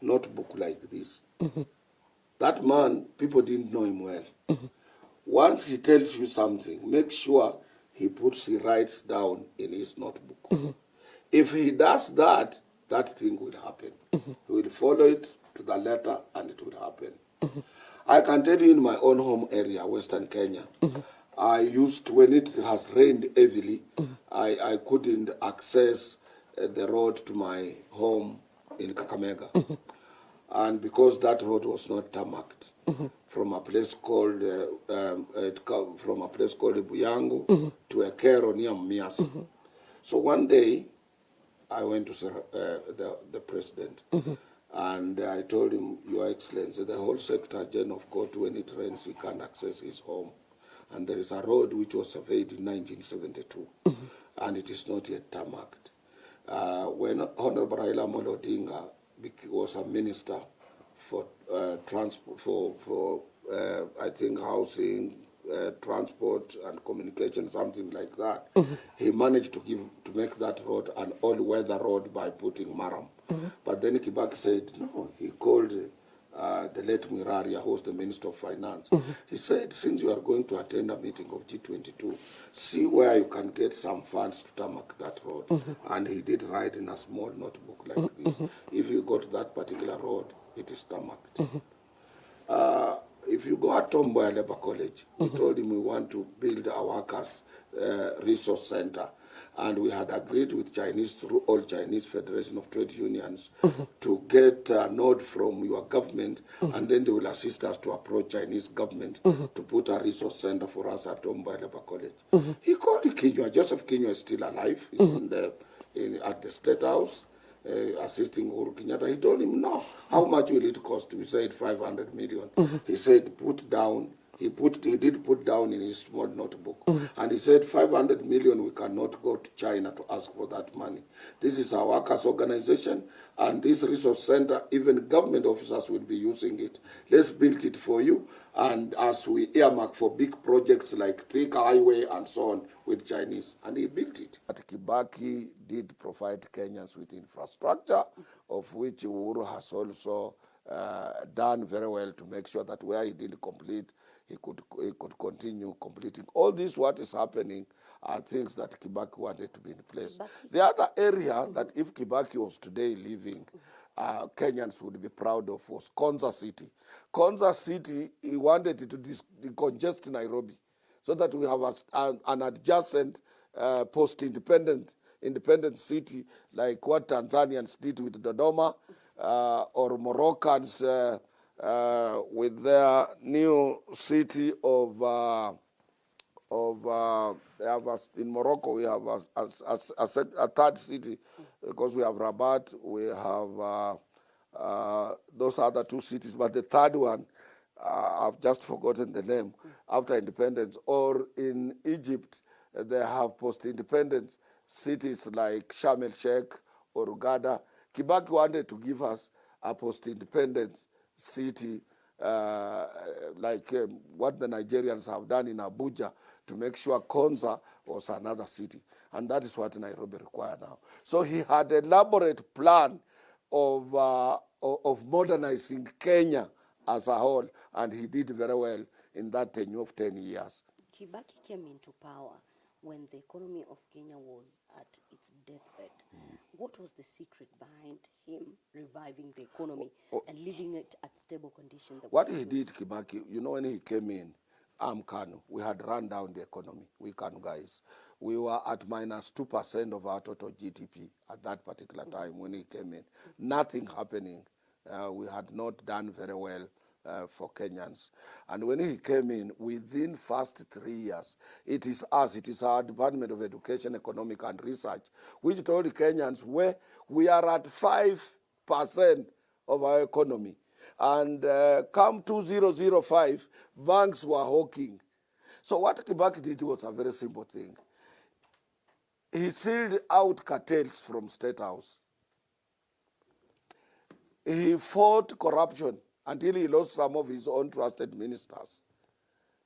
notebook like this. That man, people didn't know him well. Once he tells you something, make sure he writes down in his notebook. If he does that, that thing will happen. He will follow it to the letter and it will happen. I can tell you in my own home area, Western Kenya, I used, when it has rained heavily, I couldn't access the road to my home in Kakamega. And because that road was not tarmacked, from a place called Buyangu to a Kero near Mias. So one day, I went to the president, and I told him, Your Excellency, the whole sector, Gen of Court, when it rains, he can't access his home. And there is a road which was surveyed in 1972, and it is not yet tarmacked. When Honorable Raila Amolo Odinga was a minister for transport, for I think housing, transport and communication, something like that, he managed to make that road an all-weather road by putting maram. But then Kibaki said, no, he called the late Miraria, who was the Minister of Finance. He said, since you are going to attend a meeting of G22, see where you can get some funds to tarmac that road. And he did write in a small notebook like this. If you go to that particular road, it is tarmacked. If you go at Tomboya Labour College, we told him we want to build a workers' resource center. And we had agreed with Chinese, through all Chinese Federation of Trade Unions, to get a nod from your government, and then they will assist us to approach Chinese government to put a resource center for us at Tomboya Labour College. He called Kinyua. Joseph Kinyua is still alive. He's at the State House. Assisting Uhuru Kenyatta. He told him, no, how much will it cost? We said 500 million. He said, put down. He did put down in his small notebook. And he said, 500 million, we cannot go to China to ask for that money. This is our workers' organization, and this resource center, even government officers will be using it. Let's build it for you. And as we earmark for big projects like thick highway and so on with Chinese. And he built it. But Kibaki did provide Kenyans with infrastructure, of which Uhuru has also done very well to make sure that where he didn't complete, he could continue completing. All this, what is happening, are things that Kibaki wanted to be in place. The other area that if Kibaki was today living, Kenyans would be proud of was Konza City. Konza City, he wanted to decongest Nairobi so that we have an adjacent post-independent city like what Tanzanians did with Dodoma, or Moroccans with their new city of in Morocco we have a third city, because we have Rabat, we have those other two cities, but the third one, I've just forgotten the name, after independence. Or in Egypt, they have post-independence cities like Sharm el-Sheikh or Uganda. Kibaki wanted to give us a post-independence city like what the Nigerians have done in Abuja, to make sure Konza was another city. And that is what Nairobi requires now. So he had an elaborate plan of modernizing Kenya as a whole, and he did very well in that tenure of 10 years. Kibaki came into power when the economy of Kenya was at its deathbed. What was the secret behind him reviving the economy and leaving it at stable condition? What he did, Kibaki, when he came in, Kanu, we had run down the economy. We Kanu guys. We were at minus 2% of our total GDP at that particular time when he came in. Nothing happening. We had not done very well for Kenyans. And when he came in, within first 3 years, it is our Department of Education, Economic and Research, which told Kenyans we are at 5% of our economy. And come 2005, banks were hawking. So what Kibaki did was a very simple thing. He sealed out cartels from State House. He fought corruption until he lost some of his own trusted ministers.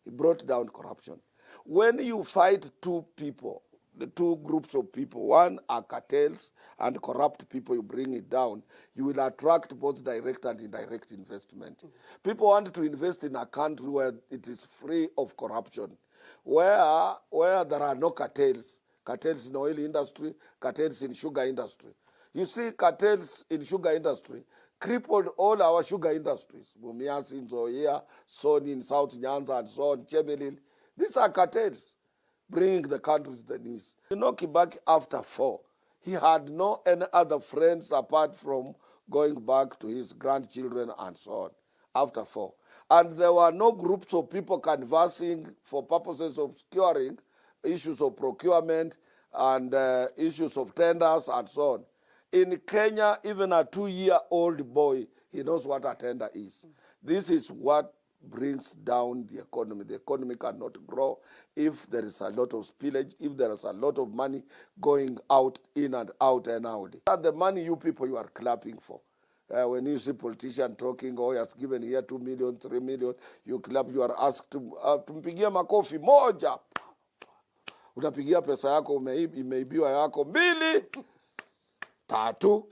He brought down corruption. When you fight two people, the two groups of people. One are cartels and corrupt people. You bring it down, you will attract both direct and indirect investment. People want to invest in a country where it is free of corruption, where there are no cartels. Cartels in oil industry, cartels in sugar industry. You see, cartels in sugar industry crippled all our sugar industries. Mumias in Zoya, Sony in South Nyanza, and so on, Chemelil. These are cartels bringing the country to the knees. You know, Kibaki, after 4, he had no any other friends apart from going back to his grandchildren and so on, after 4. And there were no groups of people canvassing for purposes of securing issues of procurement and issues of tenders and so on. In Kenya, even a 2-year-old boy, he knows what a tender is. This is what brings down the economy. The economy cannot grow if there is a lot of spillage, if there is a lot of money going out, in and out and out. That's the money you people you are clapping for. When you see politician talking, oh, he has given here 2 million, 3 million, you clap, you are asked to tumpigia makofi moja. Unapigia pesa yako imeibiwa yako 2, 3.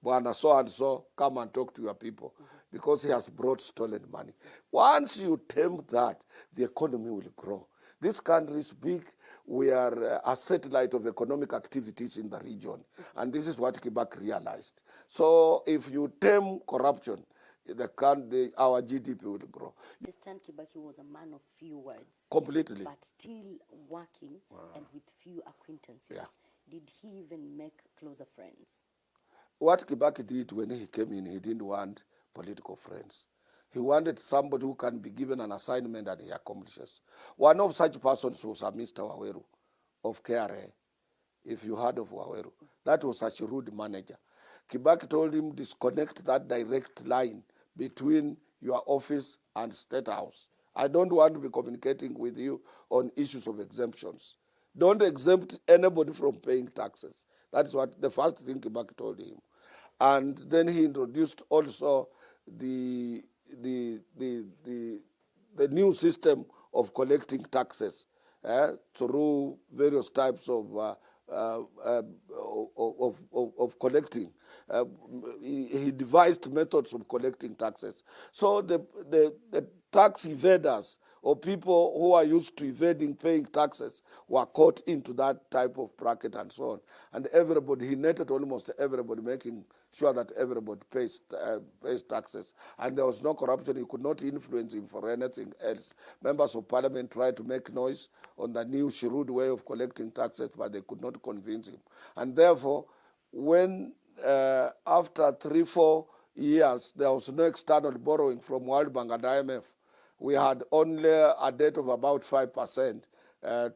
Bwana so and so, come and talk to your people. Because he has brought stolen money. Once you tempt that, the economy will grow. This country is big. We are a satellite of economic activities in the region. And this is what Kibaki realized. So if you tame corruption, our GDP will grow. I understand Kibaki was a man of few words. Completely. But still working and with few acquaintances. Yeah. Did he even make closer friends? What Kibaki did when he came in, he didn't want political friends. He wanted somebody who can be given an assignment and he accomplishes. One of such persons was a Mr. Waweru of KRA, if you heard of Waweru. That was such a rude manager. Kibaki told him, disconnect that direct line between your office and State House. I don't want to be communicating with you on issues of exemptions. Don't exempt anybody from paying taxes. That's what the first thing Kibaki told him. And then he introduced also the new system of collecting taxes through various types of collecting. He devised methods of collecting taxes. So the tax evaders or people who are used to evading paying taxes were caught into that type of bracket and so on. And everybody, he netted almost everybody, making sure that everybody pays taxes. And there was no corruption. He could not influence him for anything else. Members of parliament tried to make noise on the new shrewd way of collecting taxes, but they could not convince him. And therefore, when after 3-4 years, there was no external borrowing from World Bank and IMF, we had only a debt of about 5%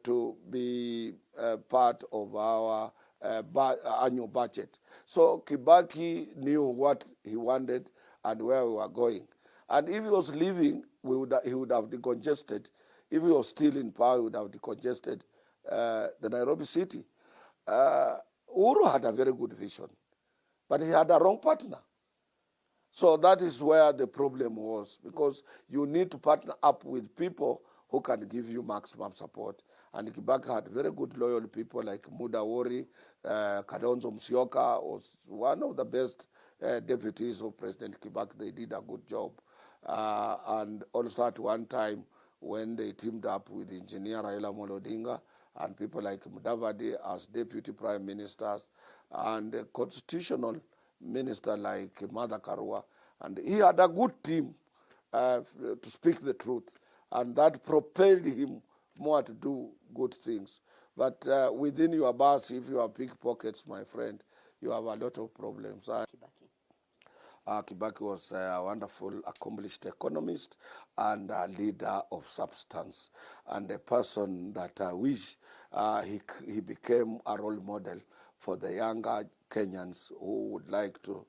to be part of our annual budget. So Kibaki knew what he wanted and where we were going. And if he was leaving, he would have decongested. If he was still in power, he would have decongested the Nairobi city. Uhuru had a very good vision, but he had a wrong partner. So that is where the problem was, because you need to partner up with people who can give you maximum support. And Kibaki had very good loyal people like Muda Wori, Kalonzo Musyoka was one of the best deputies of President Kibaki. They did a good job. And also at one time, when they teamed up with engineer Raila Amolo Odinga and people like Mudavadi as deputy prime ministers and a constitutional minister like Martha Karua, and he had a good team to speak the truth, and that propelled him more to do good things. But within your bus, if you have pickpockets, my friend, you have a lot of problems. Kibaki was a wonderful, accomplished economist and a leader of substance, and a person that I wish he became a role model for the younger Kenyans who would like to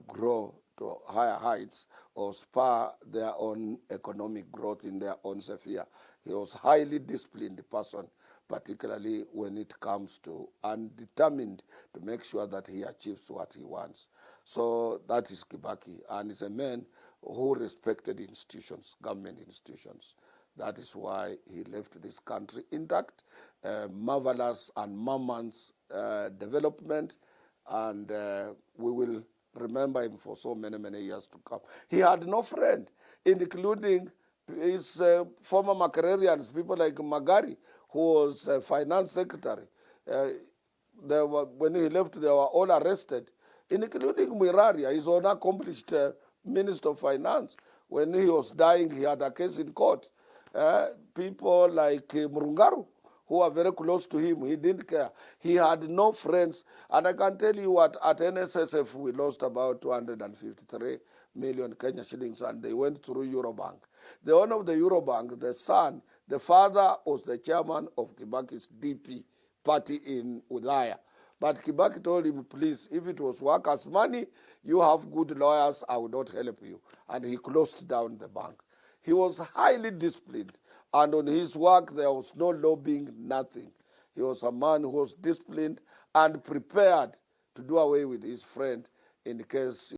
grow to higher heights or spur their own economic growth in their own sphere. He was a highly disciplined person, particularly when it comes to, and determined to make sure that he achieves what he wants. So that is Kibaki, and he's a man who respected institutions, government institutions. That is why he left this country intact. marvelous and Maman's development, and we will remember him for so many, many years to come. He had no friend, including his former Makererians, people like Magari, who was finance secretary. When he left, they were all arrested, including Mwiraria, his own accomplished Minister of Finance. When he was dying, he had a case in court. People like Murungaru, who are very close to him, he didn't care. He had no friends. And I can tell you what, at NSSF, we lost about 253 million Kenya shillings, and they went through Eurobank. The owner of the Eurobank, the father was the chairman of Kibaki's DP party in Udaya. But Kibaki told him, please, if it was workers' money, you have good lawyers, I will not help you. And he closed down the bank. He was highly disciplined. And on his work, there was no lobbying, nothing. He was a man who was disciplined and prepared to do away with his friend in case